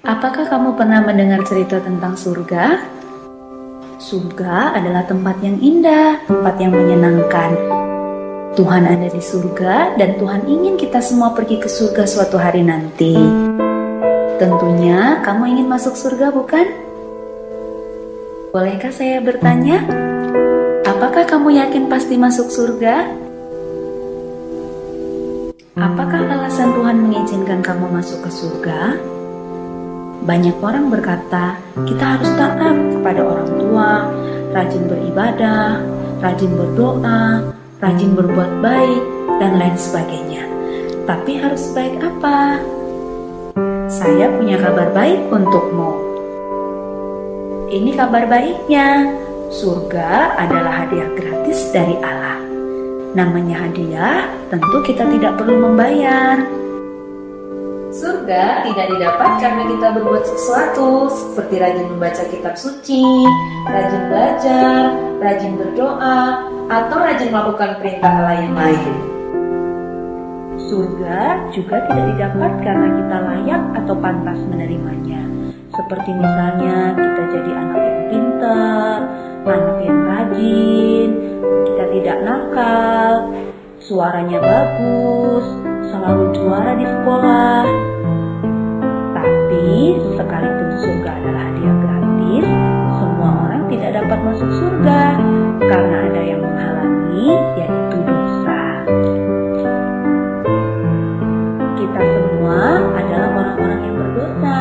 Apakah kamu pernah mendengar cerita tentang surga? Surga adalah tempat yang indah, tempat yang menyenangkan. Tuhan ada di surga dan Tuhan ingin kita semua pergi ke surga suatu hari nanti. Tentunya kamu ingin masuk surga, bukan? Bolehkah saya bertanya? Apakah kamu yakin pasti masuk surga? Apakah alasan Tuhan mengizinkan kamu masuk ke surga? Banyak orang berkata, kita harus taat kepada orang tua, rajin beribadah, rajin berdoa, rajin berbuat baik, dan lain sebagainya. Tapi harus baik apa? Saya punya kabar baik untukmu. Ini kabar baiknya, surga adalah hadiah gratis dari Allah. Namanya hadiah, tentu kita tidak perlu membayar. Surga tidak didapat karena kita berbuat sesuatu, seperti rajin membaca kitab suci, rajin belajar, rajin berdoa, atau rajin melakukan perintah Allah yang lain. Surga juga tidak didapat karena kita layak atau pantas menerimanya. Seperti misalnya kita jadi anak yang pintar, anak yang rajin, kita tidak nakal, suaranya bagus, selalu juara di sekolah. Tapi sekalipun surga adalah hadiah gratis, semua orang tidak dapat masuk surga karena ada yang menghalangi, yaitu dosa. Kita semua adalah orang-orang yang berdosa.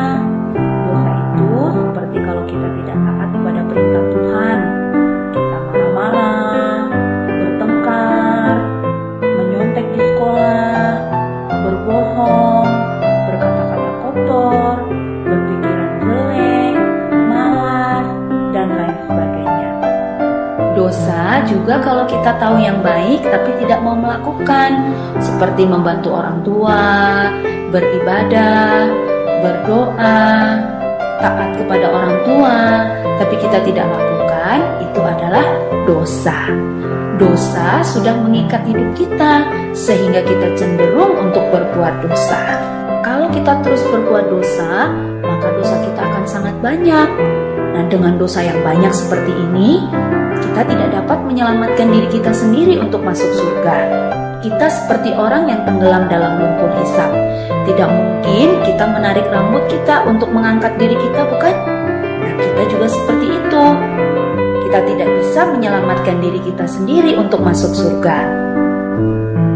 Dosa itu seperti kalau kita tidak taat kepada perintah Tuhan, kita marah-marah, bertengkar, menyontek di sekolah, berbohong, berkata-kata kotor, berpikiran jelek, malas, dan lain sebagainya. Dosa juga kalau kita tahu yang baik tapi tidak mau melakukan, seperti membantu orang tua, beribadah, berdoa, taat kepada orang tua, tapi kita tidak lakukan, itu adalah dosa. Dosa sudah mengikat hidup kita, sehingga kita cenderung untuk berbuat dosa. Kalau kita terus berbuat dosa, maka dosa kita akan sangat banyak. Nah, dengan dosa yang banyak seperti ini, kita tidak dapat menyelamatkan diri kita sendiri untuk masuk surga. Kita seperti orang yang tenggelam dalam lumpur hisap. Tidak mungkin kita menarik rambut kita untuk mengangkat diri kita, bukan? Nah, kita juga seperti itu. Kita tidak bisa menyelamatkan diri kita sendiri untuk masuk surga.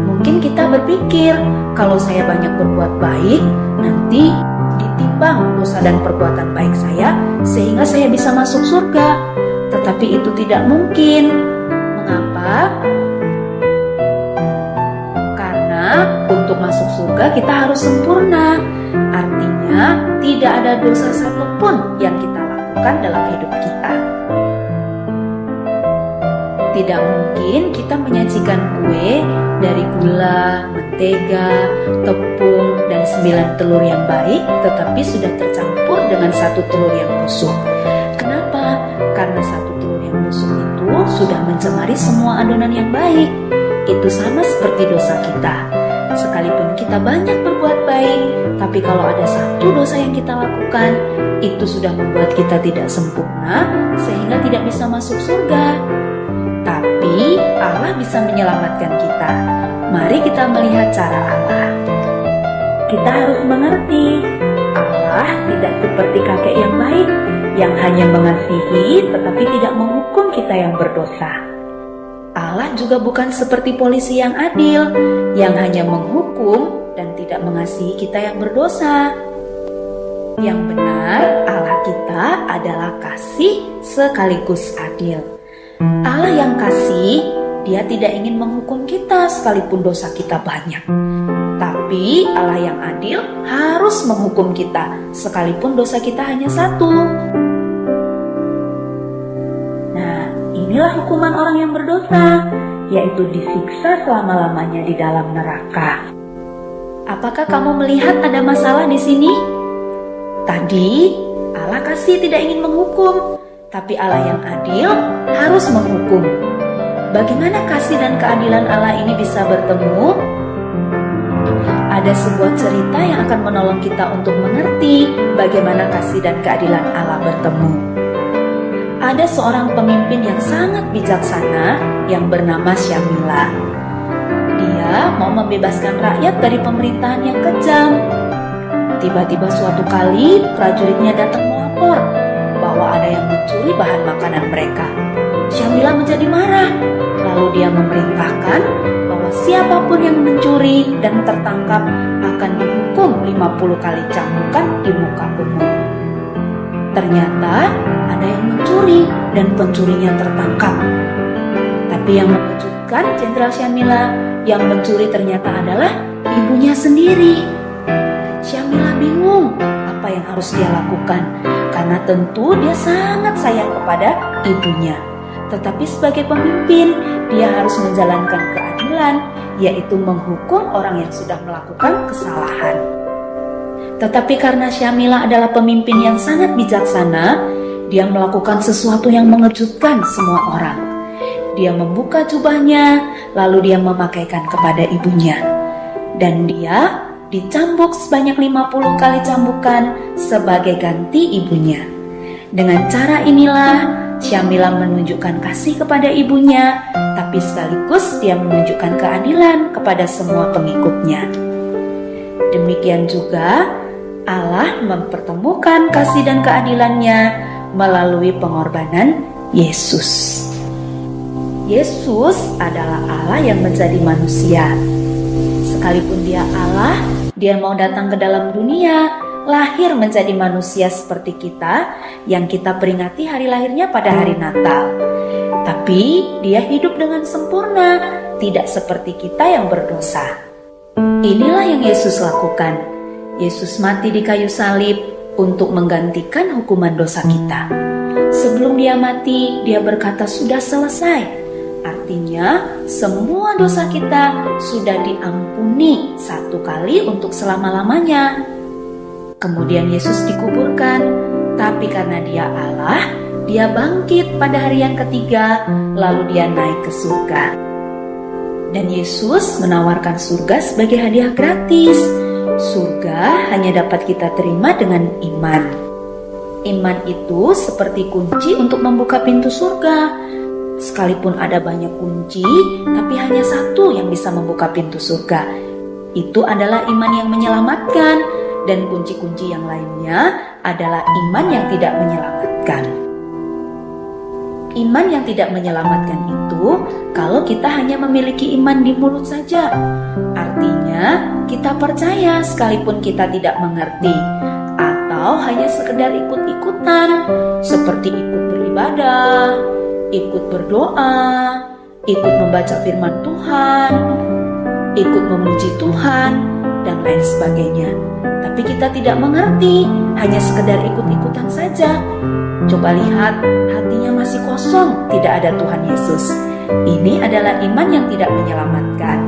Mungkin kita berpikir, kalau saya banyak berbuat baik, nanti ditimbang dosa dan perbuatan baik saya, sehingga saya bisa masuk surga. Tetapi itu tidak mungkin. Mengapa? Karena untuk masuk surga kita harus sempurna. Artinya tidak ada dosa satupun yang kita lakukan dalam hidup kita. Tidak mungkin kita menyajikan kue dari gula, mentega, tepung, dan 9 telur yang baik, tetapi sudah tercampur dengan 1 telur yang busuk. Kenapa? Karena 1 telur yang busuk itu sudah mencemari semua adonan yang baik. Itu sama seperti dosa kita. Sekalipun kita banyak berbuat baik, tapi kalau ada 1 dosa yang kita lakukan, itu sudah membuat kita tidak sempurna, sehingga tidak bisa masuk surga. Tapi Allah bisa menyelamatkan kita. Mari kita melihat cara Allah. Kita harus mengerti, Allah tidak seperti kakek yang baik, yang hanya mengasihi tetapi tidak menghukum kita yang berdosa. Allah juga bukan seperti polisi yang adil, yang hanya menghukum dan tidak mengasihi kita yang berdosa. Yang benar, Allah kita adalah kasih sekaligus adil. Allah yang kasih, Dia tidak ingin menghukum kita sekalipun dosa kita banyak. Tapi Allah yang adil harus menghukum kita sekalipun dosa kita hanya 1. Nah, inilah hukuman orang yang berdosa, yaitu disiksa selama-lamanya di dalam neraka. Apakah kamu melihat ada masalah di sini? Tadi Allah kasih tidak ingin menghukum, tapi Allah yang adil harus menghukum. Bagaimana kasih dan keadilan Allah ini bisa bertemu? ada sebuah cerita yang akan menolong kita untuk mengerti bagaimana kasih dan keadilan Allah bertemu. Ada seorang pemimpin yang sangat bijaksana yang bernama Syamila. Dia mau membebaskan rakyat dari pemerintahan yang kejam. Tiba-tiba suatu kali prajuritnya datang melapor bahwa ada yang mencuri bahan makanan mereka. Syamila menjadi marah. Lalu dia memerintahkan bahwa siapapun yang mencuri dan tertangkap akan dihukum 50 kali cambukan di muka umum. Ternyata ada yang mencuri dan pencurinya tertangkap. Tapi yang mengejutkan Jenderal Syamila, yang mencuri ternyata adalah ibunya sendiri. Syamila bingung apa yang harus dia lakukan, karena tentu dia sangat sayang kepada ibunya. Tetapi sebagai pemimpin, dia harus menjalankan keadilan, yaitu menghukum orang yang sudah melakukan kesalahan. Tetapi karena Syamila adalah pemimpin yang sangat bijaksana, dia melakukan sesuatu yang mengejutkan semua orang. Dia membuka jubahnya, lalu dia memakaikan kepada ibunya. Dan dia dicambuk sebanyak 50 kali cambukan sebagai ganti ibunya. Dengan cara inilah Syamila menunjukkan kasih kepada ibunya, tapi sekaligus dia menunjukkan keadilan kepada semua pengikutnya. Demikian juga Allah mempertemukan kasih dan keadilannya melalui pengorbanan Yesus. Yesus adalah Allah yang menjadi manusia. Sekalipun dia Allah, dia mau datang ke dalam dunia, lahir menjadi manusia seperti kita yang kita peringati hari lahirnya pada hari Natal. Tapi dia hidup dengan sempurna, tidak seperti kita yang berdosa. Inilah yang Yesus lakukan. Yesus mati di kayu salib untuk menggantikan hukuman dosa kita. Sebelum dia mati, dia berkata sudah selesai. Artinya semua dosa kita sudah diampuni satu kali untuk selama-lamanya. Kemudian Yesus dikuburkan, tapi karena dia Allah, dia bangkit pada hari yang ketiga, lalu dia naik ke surga. Dan Yesus menawarkan surga sebagai hadiah gratis. Surga hanya dapat kita terima dengan iman. Iman itu seperti kunci untuk membuka pintu surga. Sekalipun ada banyak kunci, tapi hanya satu yang bisa membuka pintu surga. Itu adalah iman yang menyelamatkan. Dan kunci-kunci yang lainnya adalah iman yang tidak menyelamatkan. Iman yang tidak menyelamatkan itu kalau kita hanya memiliki iman di mulut saja. Artinya kita percaya sekalipun kita tidak mengerti, atau hanya sekedar ikut-ikutan, seperti ikut beribadah, ikut berdoa, ikut membaca firman Tuhan, ikut memuji Tuhan, dan lain sebagainya. Tapi kita tidak mengerti, hanya sekedar ikut-ikutan saja. Coba lihat, hatinya masih kosong, tidak ada Tuhan Yesus. Ini adalah iman yang tidak menyelamatkan.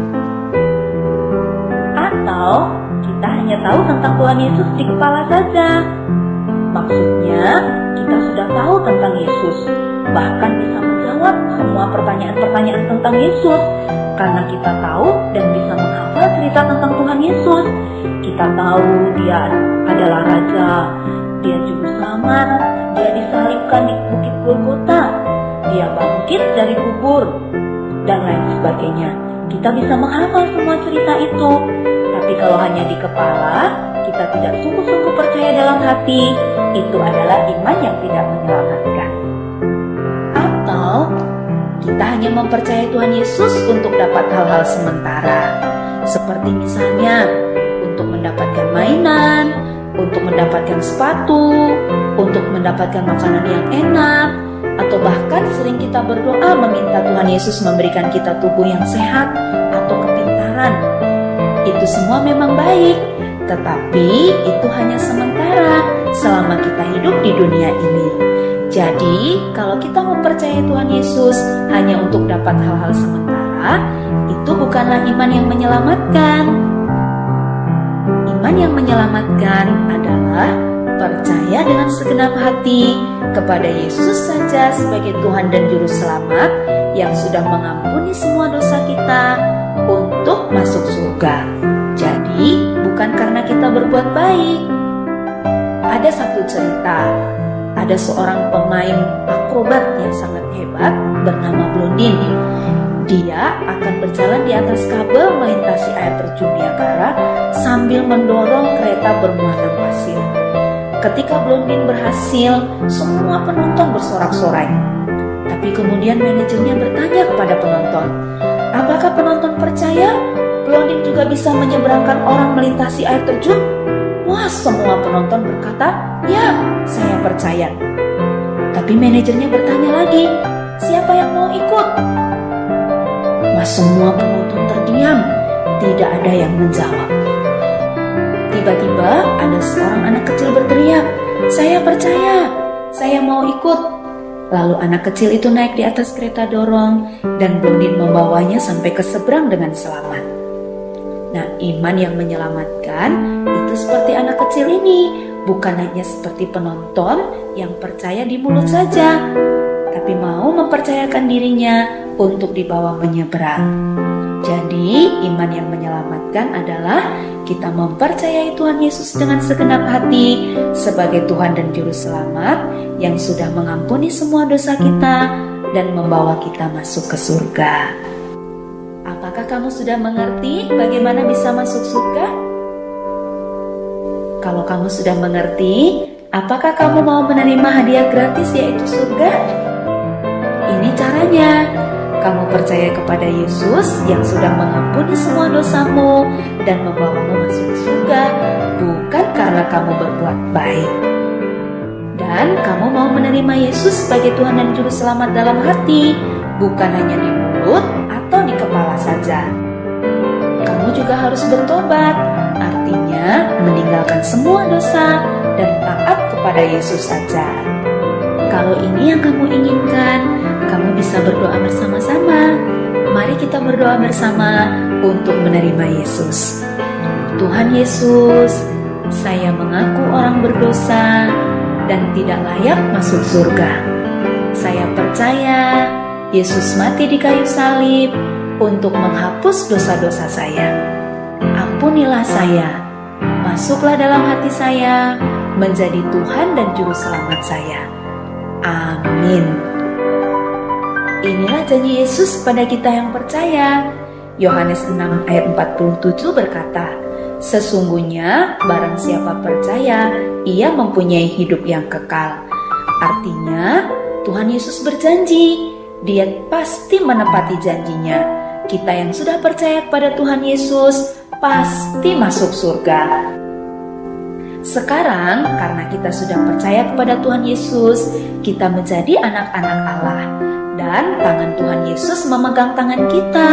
Atau kita hanya tahu tentang Tuhan Yesus di kepala saja. Maksudnya, kita sudah tahu tentang Yesus, bahkan bisa menjawab semua pertanyaan-pertanyaan tentang Yesus, karena kita tahu dan bisa menghafal cerita tentang Tuhan Yesus. Kita tahu dia adalah Raja, dia Juru Selamat, dia disalibkan di Bukit Golgota, dia bangkit dari kubur, dan lain sebagainya. Kita bisa menghafal semua cerita itu. Tapi kalau hanya di kepala, kita tidak sungguh-sungguh percaya dalam hati, itu adalah iman yang tidak menyelamatkan. Atau kita hanya mempercayai Tuhan Yesus untuk dapat hal-hal sementara, seperti misalnya untuk mendapatkan mainan, untuk mendapatkan sepatu, untuk mendapatkan makanan yang enak, atau bahkan sering kita berdoa meminta Tuhan Yesus memberikan kita tubuh yang sehat atau kepintaran. Itu semua memang baik, tetapi itu hanya sementara selama kita hidup di dunia ini. Jadi, kalau kita mempercayai Tuhan Yesus hanya untuk dapat hal-hal sementara, itu bukanlah iman yang menyelamatkan. Iman yang menyelamatkan adalah percaya dengan segenap hati kepada Yesus saja sebagai Tuhan dan Juru Selamat yang sudah mengampuni semua dosa kita untuk masuk surga. Jadi, bukan karena kita berbuat baik. Ada satu cerita, ada seorang pemain akrobat yang sangat hebat bernama Blondin. Dia akan berjalan di atas kabel melintasi air terjun Niagara sambil mendorong kereta bermuatan pasir. Ketika Blondin berhasil, semua penonton bersorak-sorai. Tapi kemudian manajernya bertanya kepada penonton, apakah penonton percaya Blondin juga bisa menyeberangkan orang melintasi air terjun? Wah, semua penonton berkata, ya, saya percaya. Tapi manajernya bertanya lagi, siapa yang mau ikut? Mas, semua penonton terdiam, tidak ada yang menjawab. Tiba-tiba ada seorang anak kecil berteriak, saya percaya, saya mau ikut. Lalu anak kecil itu naik di atas kereta dorong dan Blondin membawanya sampai ke seberang dengan selamat. Nah, iman yang menyelamatkan itu seperti anak kecil ini, bukan hanya seperti penonton yang percaya di mulut saja, tapi mau mempercayakan dirinya untuk dibawa menyeberang. Jadi, iman yang menyelamatkan adalah kita mempercayai Tuhan Yesus dengan segenap hati sebagai Tuhan dan Juru Selamat yang sudah mengampuni semua dosa kita dan membawa kita masuk ke surga. Apakah kamu sudah mengerti bagaimana bisa masuk surga? Kalau kamu sudah mengerti, apakah kamu mau menerima hadiah gratis yaitu surga? Ini caranya. Kamu percaya kepada Yesus yang sudah mengampuni semua dosamu dan membawamu masuk ke surga, bukan karena kamu berbuat baik. Dan kamu mau menerima Yesus sebagai Tuhan dan Juru Selamat dalam hati, bukan hanya di mulut atau di kepala saja. Kamu juga harus bertobat, artinya meninggalkan semua dosa dan taat kepada Yesus saja. Kalau ini yang kamu inginkan, kamu bisa berdoa bersama-sama. Mari kita berdoa bersama untuk menerima Yesus. Tuhan Yesus, saya mengaku orang berdosa dan tidak layak masuk surga. Saya percaya Yesus mati di kayu salib untuk menghapus dosa-dosa saya. Ampunilah saya, masuklah dalam hati saya, menjadi Tuhan dan Juru Selamat saya. Amin. Inilah janji Yesus pada kita yang percaya. Yohanes 6 ayat 47 berkata, sesungguhnya barang siapa percaya, ia mempunyai hidup yang kekal. Artinya, Tuhan Yesus berjanji, Dia pasti menepati janjinya. Kita yang sudah percaya kepada Tuhan Yesus pasti masuk surga. Sekarang, karena kita sudah percaya kepada Tuhan Yesus, kita menjadi anak-anak Allah. Dan tangan Tuhan Yesus memegang tangan kita.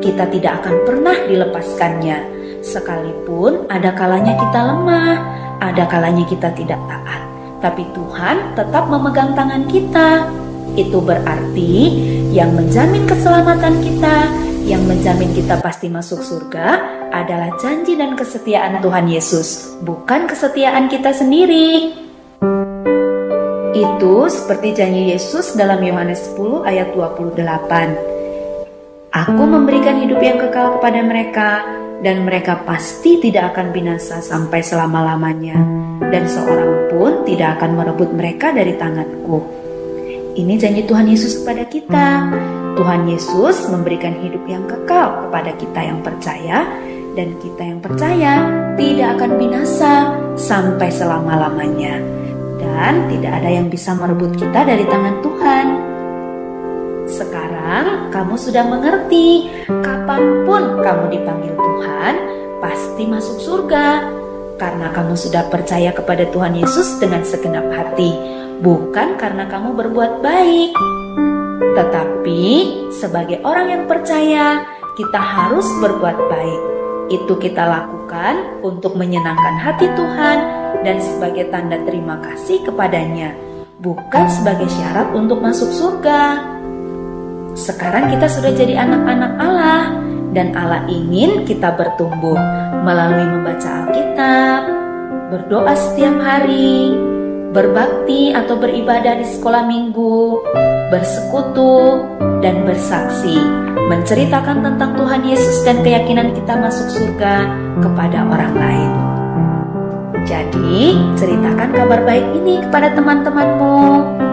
Kita tidak akan pernah dilepaskannya. Sekalipun ada kalanya kita lemah, ada kalanya kita tidak taat. Tapi Tuhan tetap memegang tangan kita. Itu berarti yang menjamin keselamatan kita, yang menjamin kita pasti masuk surga adalah janji dan kesetiaan Tuhan Yesus, bukan kesetiaan kita sendiri. Itu seperti janji Yesus dalam Yohanes 10 ayat 28. Aku memberikan hidup yang kekal kepada mereka, dan mereka pasti tidak akan binasa sampai selama-lamanya, dan seorang pun tidak akan merebut mereka dari tanganku. Ini janji Tuhan Yesus kepada kita. Tuhan Yesus memberikan hidup yang kekal kepada kita yang percaya, dan kita yang percaya tidak akan binasa sampai selama-lamanya, dan tidak ada yang bisa merebut kita dari tangan Tuhan. Sekarang kamu sudah mengerti, kapanpun kamu dipanggil Tuhan, pasti masuk surga, karena kamu sudah percaya kepada Tuhan Yesus dengan segenap hati, bukan karena kamu berbuat baik. Tetapi sebagai orang yang percaya, kita harus berbuat baik. Itu kita lakukan untuk menyenangkan hati Tuhan dan sebagai tanda terima kasih kepadanya, bukan sebagai syarat untuk masuk surga. Sekarang kita sudah jadi anak-anak Allah, dan Allah ingin kita bertumbuh melalui membaca Alkitab, berdoa setiap hari, berbakti atau beribadah di sekolah minggu, bersekutu, dan bersaksi, menceritakan tentang Tuhan Yesus dan keyakinan kita masuk surga kepada orang lain. Jadi, ceritakan kabar baik ini kepada teman-temanmu.